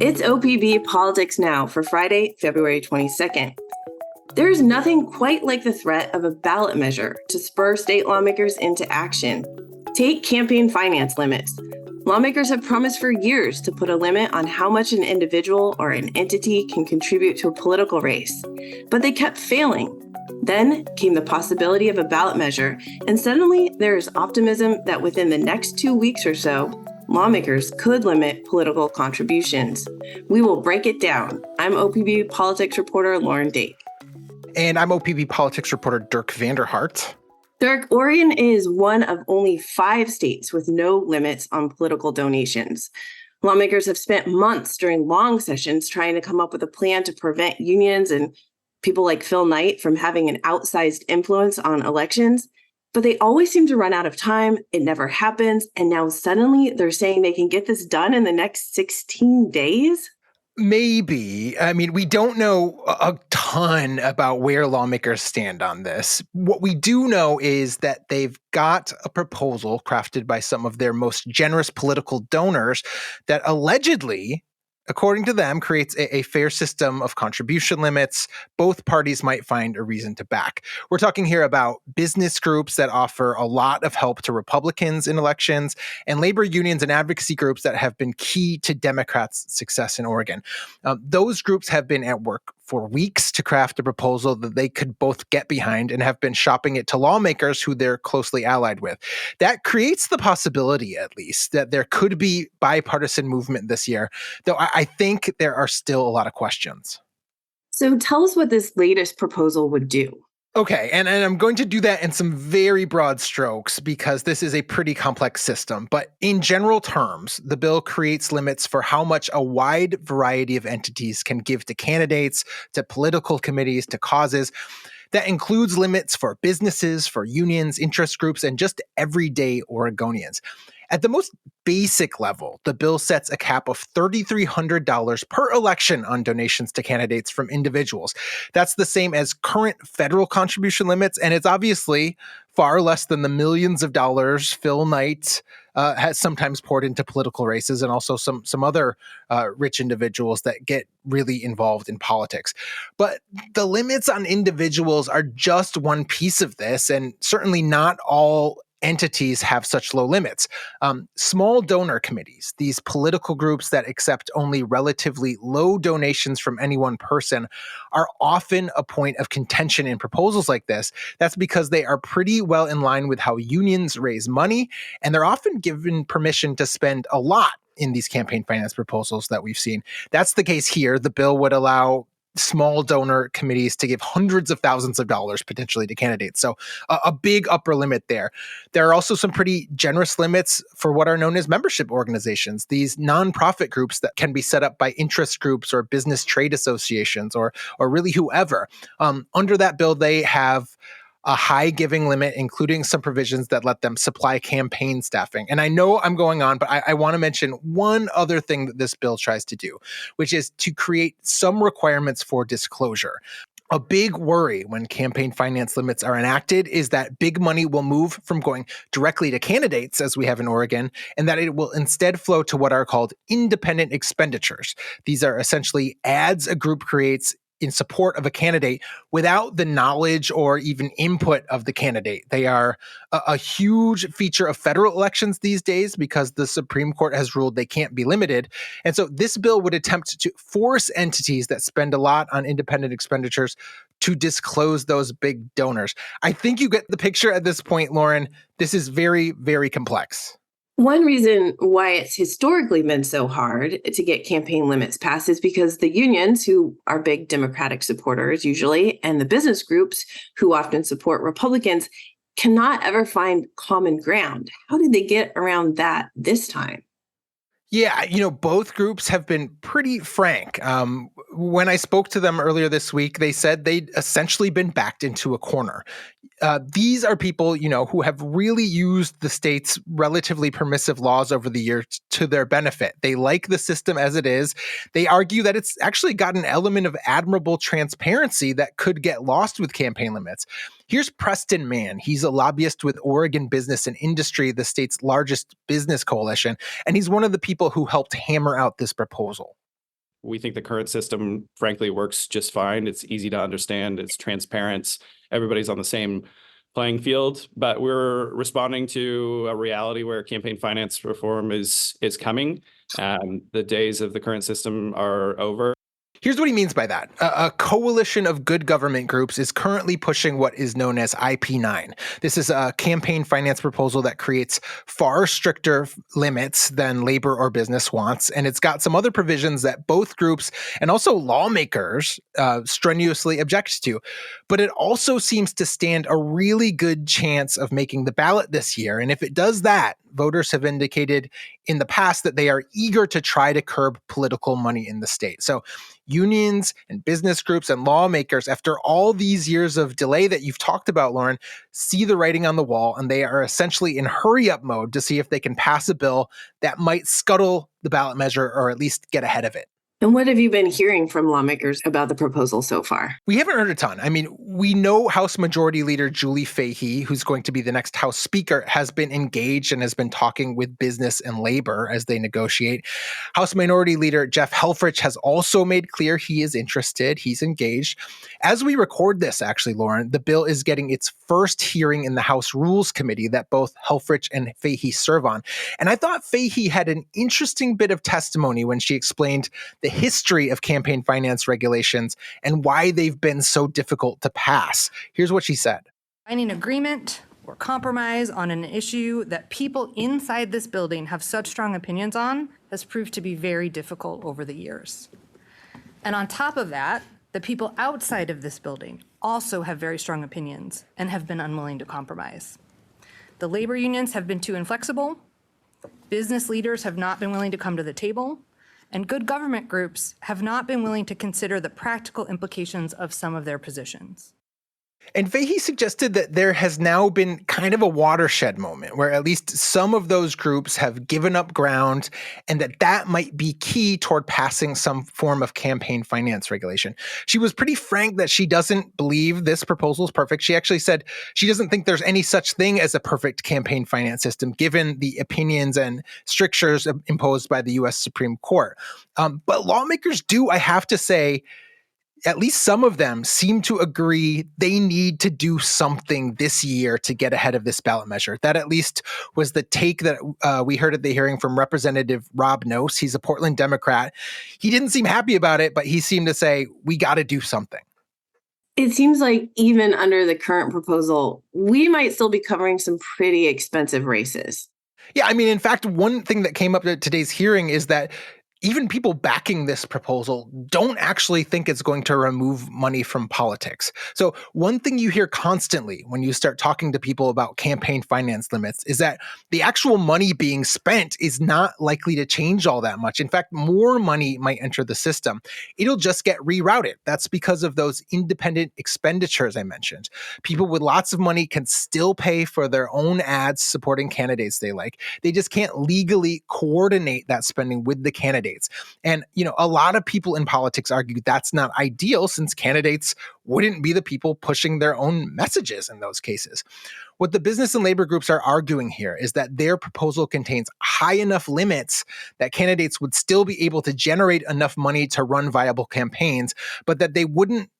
It's OPB Politics Now for Friday, February 22nd. There's nothing quite like the threat of a ballot measure to spur state lawmakers into action. Take campaign finance limits. Lawmakers have promised for years to put a limit on how much an individual or an entity can contribute to a political race, but they kept failing. Then came the possibility of a ballot measure, and suddenly there is optimism that within the next 2 weeks or so, lawmakers could limit political contributions. We will break it down. I'm OPB Politics reporter Lauren Dake. And I'm OPB Politics reporter Dirk VanderHart. Dirk, Oregon is one of only 5 states with no limits on political donations. Lawmakers have spent months during long sessions trying to come up with a plan to prevent unions and people like Phil Knight from having an outsized influence on elections. But they always seem to run out of time. It never happens. And now suddenly they're saying they can get this done in the next 16 days? Maybe. I mean, we don't know a ton about where lawmakers stand on this. What we do know is that they've got a proposal crafted by some of their most generous political donors that allegedly, according to them, creates a fair system of contribution limits both parties might find a reason to back. We're talking here about business groups that offer a lot of help to Republicans in elections and labor unions and advocacy groups that have been key to Democrats' success in Oregon. Those groups have been at work for weeks to craft a proposal that they could both get behind and have been shopping it to lawmakers who they're closely allied with. That creates the possibility, at least, that there could be bipartisan movement this year, though I think there are still a lot of questions. So tell us what this latest proposal would do. Okay, and I'm going to do that in some very broad strokes because this is a pretty complex system. But in general terms, the bill creates limits for how much a wide variety of entities can give to candidates, to political committees, to causes. That includes limits for businesses, for unions, interest groups, and just everyday Oregonians. At the most basic level, the bill sets a cap of $3,300 per election on donations to candidates from individuals. That's the same as current federal contribution limits, and it's obviously far less than the millions of dollars Phil Knight has sometimes poured into political races, and also some other rich individuals that get really involved in politics. But the limits on individuals are just one piece of this, and certainly not all entities have such low limits. Small donor committees, these political groups that accept only relatively low donations from any one person, are often a point of contention in proposals like this. That's because they are pretty well in line with how unions raise money, and they're often given permission to spend a lot in these campaign finance proposals that we've seen. That's the case here. The bill would allow small donor committees to give hundreds of thousands of dollars potentially to candidates. So a big upper limit there. There are also some pretty generous limits for what are known as membership organizations, these nonprofit groups that can be set up by interest groups or business trade associations or really whoever. Under that bill, they have a high giving limit, including some provisions that let them supply campaign staffing. And I know I'm going on, but I want to mention one other thing that this bill tries to do, which is to create some requirements for disclosure. A big worry when campaign finance limits are enacted is that big money will move from going directly to candidates, as we have in Oregon, and that it will instead flow to what are called independent expenditures. These are essentially ads a group creates in support of a candidate without the knowledge or even input of the candidate. They are a huge feature of federal elections these days because the Supreme Court has ruled they can't be limited. And so this bill would attempt to force entities that spend a lot on independent expenditures to disclose those big donors. I think you get the picture at this point, Lauren. This is very, very complex. One reason why it's historically been so hard to get campaign limits passed is because the unions, who are big Democratic supporters usually, and the business groups, who often support Republicans, cannot ever find common ground. How did they get around that this time? Yeah, both groups have been pretty frank. When I spoke to them earlier this week, they said they'd essentially been backed into a corner. These are people, who have really used the state's relatively permissive laws over the years to their benefit. They like the system as it is. They argue that it's actually got an element of admirable transparency that could get lost with campaign limits. Here's Preston Mann. He's a lobbyist with Oregon Business and Industry, the state's largest business coalition, and he's one of the people who helped hammer out this proposal. We think the current system, frankly, works just fine. It's easy to understand. It's transparent. Everybody's on the same playing field, but we're responding to a reality where campaign finance reform is coming. The days of the current system are over. Here's what he means by that. A coalition of good government groups is currently pushing what is known as IP9. This is a campaign finance proposal that creates far stricter limits than labor or business wants, and it's got some other provisions that both groups and also lawmakers strenuously object to. But it also seems to stand a really good chance of making the ballot this year, and if it does that, voters have indicated in the past that they are eager to try to curb political money in the state. So unions and business groups and lawmakers, after all these years of delay that you've talked about, Lauren, see the writing on the wall, and they are essentially in hurry-up mode to see if they can pass a bill that might scuttle the ballot measure or at least get ahead of it. And what have you been hearing from lawmakers about the proposal so far? We haven't heard a ton. I mean, we know House Majority Leader Julie Fahey, who's going to be the next House Speaker, has been engaged and has been talking with business and labor as they negotiate. House Minority Leader Jeff Helfrich has also made clear he is interested. He's engaged. As we record this, actually, Lauren, the bill is getting its first hearing in the House Rules Committee that both Helfrich and Fahey serve on. And I thought Fahey had an interesting bit of testimony when she explained the history of campaign finance regulations and why they've been so difficult to pass. Here's what she said. Finding agreement or compromise on an issue that people inside this building have such strong opinions on has proved to be very difficult over the years. And on top of that, the people outside of this building also have very strong opinions and have been unwilling to compromise. The labor unions have been too inflexible. Business leaders have not been willing to come to the table. And good government groups have not been willing to consider the practical implications of some of their positions. And Fahey suggested that there has now been kind of a watershed moment where at least some of those groups have given up ground, and that might be key toward passing some form of campaign finance regulation. She was pretty frank that she doesn't believe this proposal is perfect. She actually said she doesn't think there's any such thing as a perfect campaign finance system, given the opinions and strictures imposed by the U.S. Supreme Court. But lawmakers do, I have to say, at least some of them seem to agree they need to do something this year to get ahead of this ballot measure. That at least was the take that we heard at the hearing from Representative Rob Noce. He's a Portland Democrat. He didn't seem happy about it, but he seemed to say, we got to do something. It seems like even under the current proposal, we might still be covering some pretty expensive races. Yeah, I mean, in fact, one thing that came up at today's hearing is that even people backing this proposal don't actually think it's going to remove money from politics. So one thing you hear constantly when you start talking to people about campaign finance limits is that the actual money being spent is not likely to change all that much. In fact, more money might enter the system. It'll just get rerouted. That's because of those independent expenditures I mentioned. People with lots of money can still pay for their own ads supporting candidates they like. They just can't legally coordinate that spending with the candidates. And, a lot of people in politics argue that's not ideal since candidates wouldn't be the people pushing their own messages in those cases. What the business and labor groups are arguing here is that their proposal contains high enough limits that candidates would still be able to generate enough money to run viable campaigns, but that they wouldn't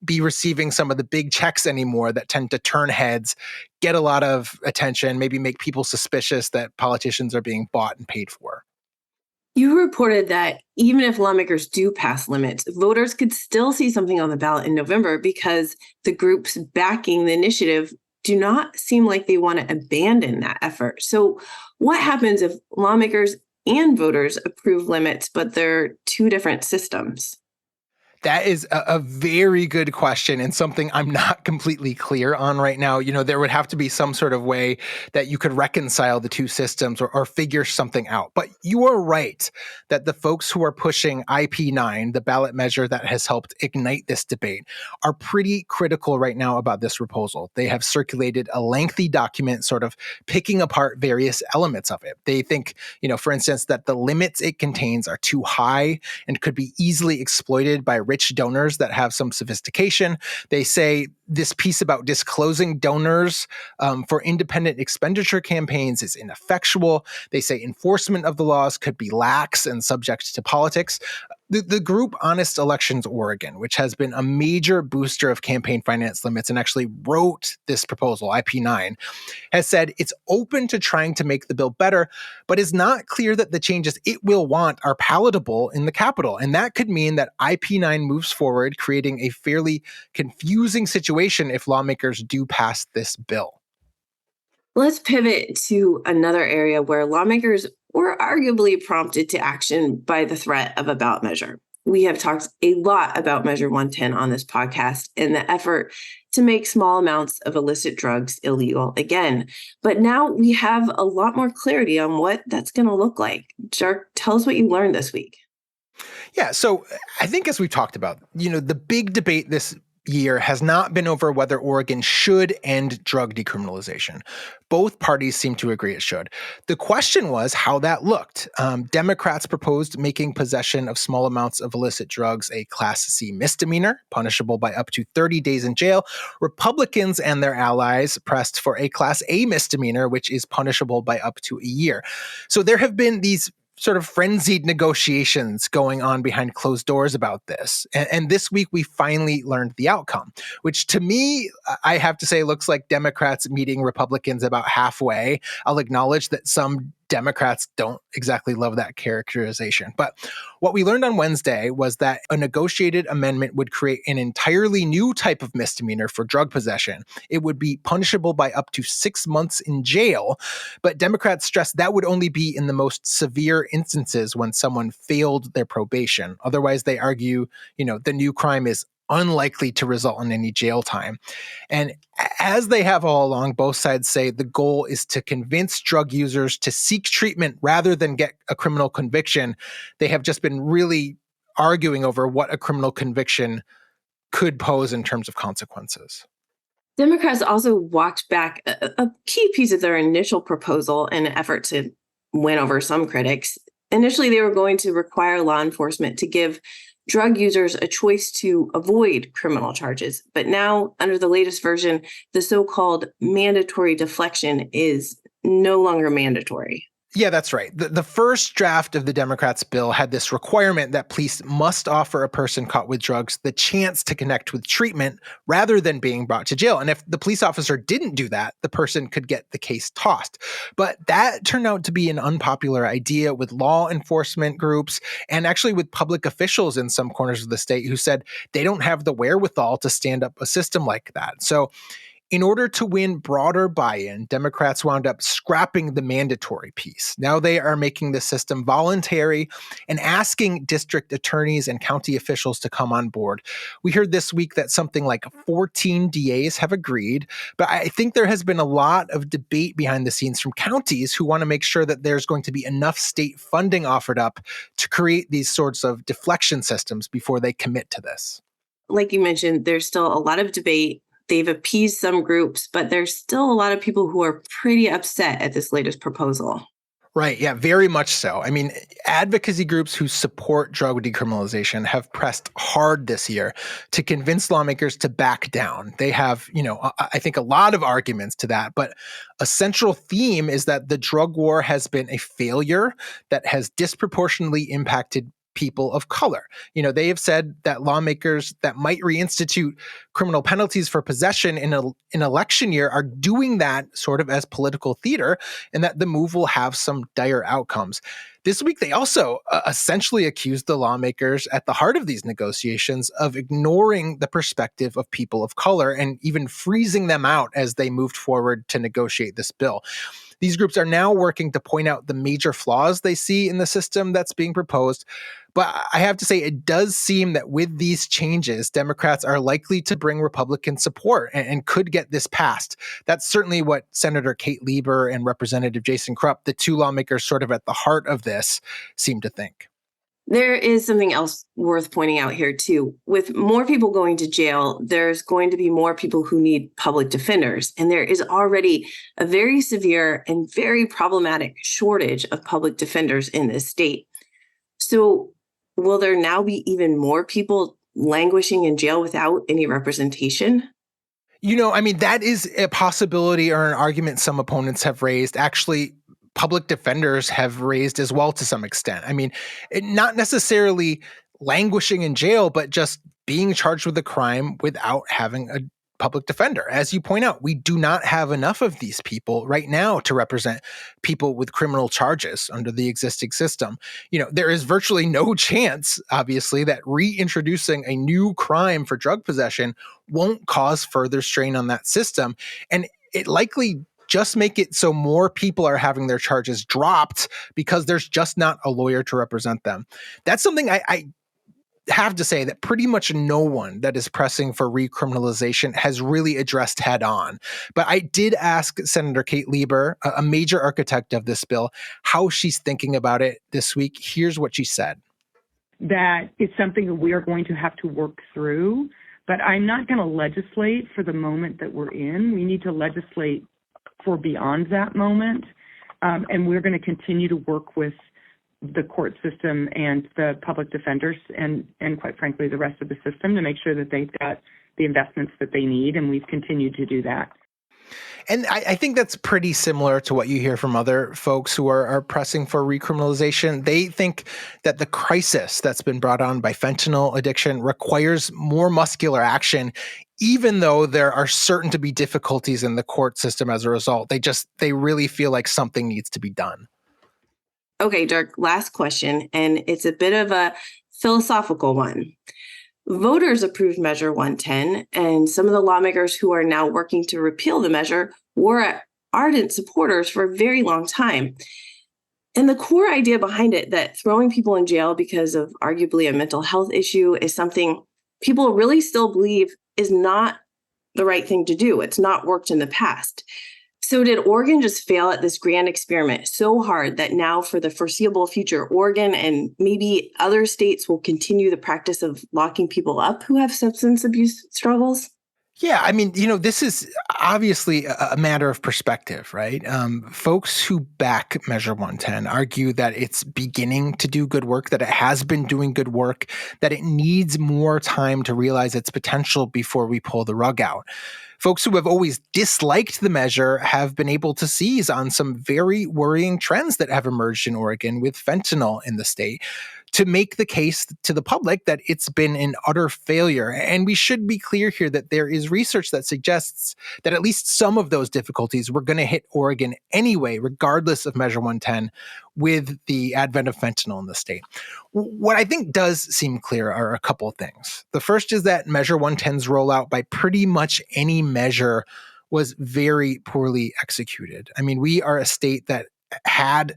be receiving some of the big checks anymore that tend to turn heads, get a lot of attention, maybe make people suspicious that politicians are being bought and paid for. You reported that even if lawmakers do pass limits, voters could still see something on the ballot in November because the groups backing the initiative do not seem like they want to abandon that effort. So what happens if lawmakers and voters approve limits, but they're two different systems? That is a very good question and something I'm not completely clear on right now. There would have to be some sort of way that you could reconcile the two systems or figure something out. But you are right that the folks who are pushing IP9, the ballot measure that has helped ignite this debate, are pretty critical right now about this proposal. They have circulated a lengthy document sort of picking apart various elements of it. They think, for instance, that the limits it contains are too high and could be easily exploited by rich donors that have some sophistication. They say this piece about disclosing donors for independent expenditure campaigns is ineffectual. They say enforcement of the laws could be lax and subject to politics. The group Honest Elections Oregon, which has been a major booster of campaign finance limits and actually wrote this proposal, IP9, has said it's open to trying to make the bill better, but is not clear that the changes it will want are palatable in the Capitol. And that could mean that IP9 moves forward, creating a fairly confusing situation if lawmakers do pass this bill. Let's pivot to another area where lawmakers were arguably prompted to action by the threat of a ballot measure. We have talked a lot about Measure 110 on this podcast and the effort to make small amounts of illicit drugs illegal again. But now we have a lot more clarity on what that's going to look like. Dirk, tell us what you learned this week. Yeah, so I think as we talked about, the big debate this year has not been over whether Oregon should end drug decriminalization. Both parties seem to agree it should. The question was how that looked. Democrats proposed making possession of small amounts of illicit drugs a Class C misdemeanor, punishable by up to 30 days in jail. Republicans and their allies pressed for a Class A misdemeanor, which is punishable by up to a year. So there have been these sort of frenzied negotiations going on behind closed doors about this. And this week, we finally learned the outcome, which to me, I have to say, looks like Democrats meeting Republicans about halfway. I'll acknowledge that some Democrats don't exactly love that characterization. But what we learned on Wednesday was that a negotiated amendment would create an entirely new type of misdemeanor for drug possession. It would be punishable by up to 6 months in jail. But Democrats stressed that would only be in the most severe instances when someone failed their probation. Otherwise, they argue, the new crime is unlikely to result in any jail time. And as they have all along, both sides say the goal is to convince drug users to seek treatment rather than get a criminal conviction. They have just been really arguing over what a criminal conviction could pose in terms of consequences. Democrats also walked back a key piece of their initial proposal in an effort to win over some critics. Initially, they were going to require law enforcement to give drug users a choice to avoid criminal charges. But now, under the latest version, the so-called mandatory deflection is no longer mandatory. Yeah, that's right. The first draft of the Democrats' bill had this requirement that police must offer a person caught with drugs the chance to connect with treatment rather than being brought to jail. And if the police officer didn't do that, the person could get the case tossed. But that turned out to be an unpopular idea with law enforcement groups and actually with public officials in some corners of the state who said they don't have the wherewithal to stand up a system like that. So in order to win broader buy-in, Democrats wound up scrapping the mandatory piece. Now they are making the system voluntary and asking district attorneys and county officials to come on board. We heard this week that something like 14 DAs have agreed, but I think there has been a lot of debate behind the scenes from counties who want to make sure that there's going to be enough state funding offered up to create these sorts of deflection systems before they commit to this. Like you mentioned, there's still a lot of debate. They've appeased some groups, but there's still a lot of people who are pretty upset at this latest proposal. Right. Yeah, very much so. I mean, advocacy groups who support drug decriminalization have pressed hard this year to convince lawmakers to back down. They have, I think a lot of arguments to that, but a central theme is that the drug war has been a failure that has disproportionately impacted people of color. They have said that lawmakers that might reinstitute criminal penalties for possession in an election year are doing that sort of as political theater, and that the move will have some dire outcomes. This week, they also essentially accused the lawmakers at the heart of these negotiations of ignoring the perspective of people of color and even freezing them out as they moved forward to negotiate this bill. These groups are now working to point out the major flaws they see in the system that's being proposed. But I have to say, it does seem that with these changes, Democrats are likely to bring Republican support and could get this passed. That's certainly what Senator Kate Lieber and Representative Jason Krupp, the two lawmakers sort of at the heart of this, seem to think. There is something else worth pointing out here, too. With more people going to jail, there's going to be more people who need public defenders. And there is already a very severe and very problematic shortage of public defenders in this state. So will there now be even more people languishing in jail without any representation? That is a possibility or an argument some opponents have raised. Actually, public defenders have raised as well to some extent. Not necessarily languishing in jail, but just being charged with a crime without having a public defender. As you point out, we do not have enough of these people right now to represent people with criminal charges under the existing system. There is virtually no chance, obviously, that reintroducing a new crime for drug possession won't cause further strain on that system. And it likely just make it so more people are having their charges dropped because there's just not a lawyer to represent them. That's something I have to say that pretty much no one that is pressing for recriminalization has really addressed head on. But I did ask Senator Kate Lieber, a major architect of this bill, how she's thinking about it this week. Here's what she said. That it's something that we are going to have to work through, but I'm not going to legislate for the moment that we're in. We need to legislate for beyond that moment. And we're going to continue to work with the court system and the public defenders and quite frankly, the rest of the system to make sure that they've got the investments that they need. And we've continued to do that. And I think that's pretty similar to what you hear from other folks who are pressing for recriminalization. They think that the crisis that's been brought on by fentanyl addiction requires more muscular action, even though there are certain to be difficulties in the court system as a result. They really feel like something needs to be done. Okay, Dirk, last question, and it's a bit of a philosophical one. Voters approved Measure 110, and some of the lawmakers who are now working to repeal the measure were ardent supporters for a very long time. And the core idea behind it, that throwing people in jail because of arguably a mental health issue, is something people really still believe is not the right thing to do. It's not worked in the past. So did Oregon just fail at this grand experiment so hard that now for the foreseeable future, Oregon and maybe other states will continue the practice of locking people up who have substance abuse struggles? Yeah, I mean, this is obviously a matter of perspective, right? Folks who back Measure 110 argue that it's beginning to do good work, that it has been doing good work, that it needs more time to realize its potential before we pull the rug out. Folks who have always disliked the measure have been able to seize on some very worrying trends that have emerged in Oregon with fentanyl in the state to make the case to the public that it's been an utter failure. And we should be clear here that there is research that suggests that at least some of those difficulties were going to hit Oregon anyway, regardless of Measure 110, with the advent of fentanyl in the state. What I think does seem clear are a couple of things. The first is that Measure 110's rollout by pretty much any measure was very poorly executed. I mean, we are a state that had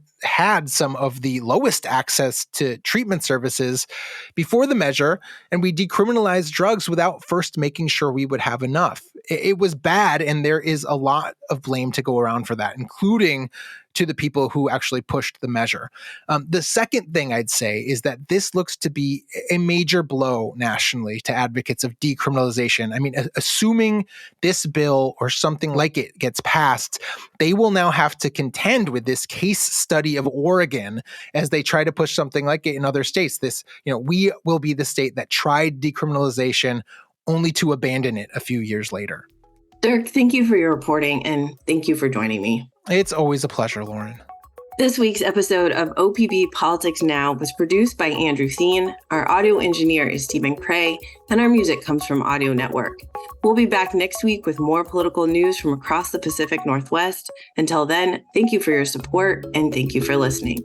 some of the lowest access to treatment services before the measure, and we decriminalized drugs without first making sure we would have enough. It was bad, and there is a lot of blame to go around for that, including to the people who actually pushed the measure. The second thing I'd say is that this looks to be a major blow nationally to advocates of decriminalization. I mean, assuming this bill or something like it gets passed, they will now have to contend with this case study of Oregon as they try to push something like it in other states. We will be the state that tried decriminalization only to abandon it a few years later. Dirk, thank you for your reporting, and thank you for joining me. It's always a pleasure, Lauren. This week's episode of OPB Politics Now was produced by Andrew Thien. Our audio engineer is Stephen Cray, and our music comes from Audio Network. We'll be back next week with more political news from across the Pacific Northwest. Until then, thank you for your support, and thank you for listening.